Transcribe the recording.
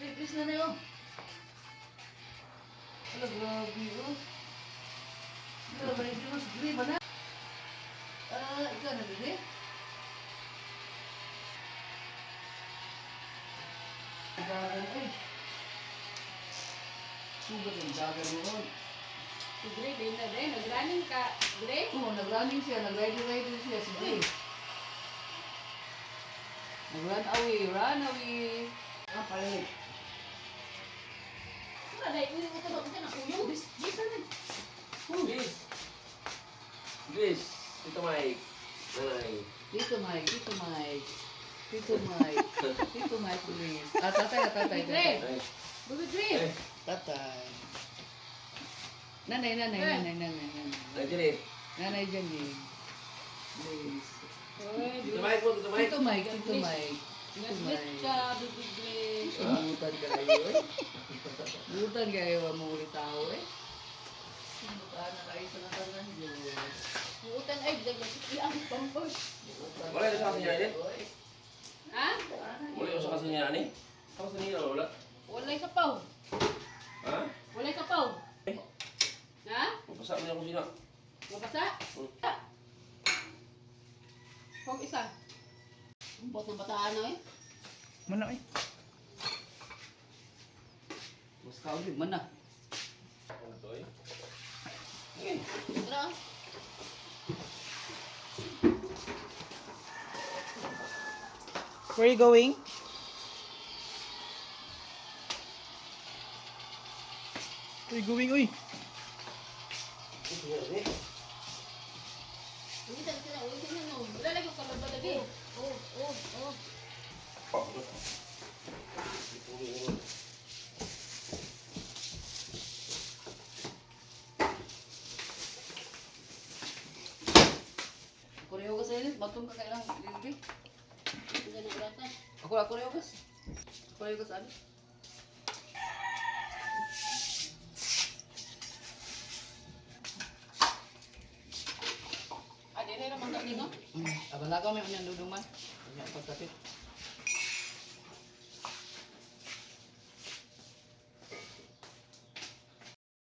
Please na na yun. Ala, grabe oh. Ikaw ba rin mas gray ba na? Ikaw na gray? Dagan eh. Sugat yung dagan mo. Si Gray, din na din. Nag-running ka. Gray? Oo, nag-running siya. Nag-rider siya si Gray. Nag-run away. Run away. Palit. Wala, dahil hindi ko ito na kuyong. Bis na rin. Bis. Bis. Tito Mike. Nanay. Tito Mike, Tito Mike. Tito Mike. Tito Mike, please. Tatay. Gray. Ay. Baby Gray. Tatay. Nanay. Ay, dili. Nanay Janine. Please. Tito Mike po, Tito Mike. Tito Mike, Tito Mike. Tito Nag-miss Mike. ka, Baby Gray. Butan kayo eh. Butan kayo ang mga ulit tao eh. Butan na kayo sa natanan Diyos. Buutan ay, dagdag ang pampers. Wala yung sa kanya yan? Ha? Wala yung sa kanya yan eh? Sa kanya yan, wala? Walay kapaw. Ha? Walay kapaw. Eh? Ha? Mapasa mo niya kung sino. Mabasa? Huwag isa. Bata-bataan na eh. Mana eh? Mas kauli, mana? Ano to eh? Okay. Ano? Where are you going? Where are you going, uy? Ulitan ka na, ulitan na no. Lalagay ko ka ba lagi? Oh. Kureo ka sa ilis, batong ka kailang lilbi. Hindi na grata. Ako kureo ka. Kureo ka sa alis. Adi na naman ka dito. Abala ka may unyang dudungan. Unyang pagkapit.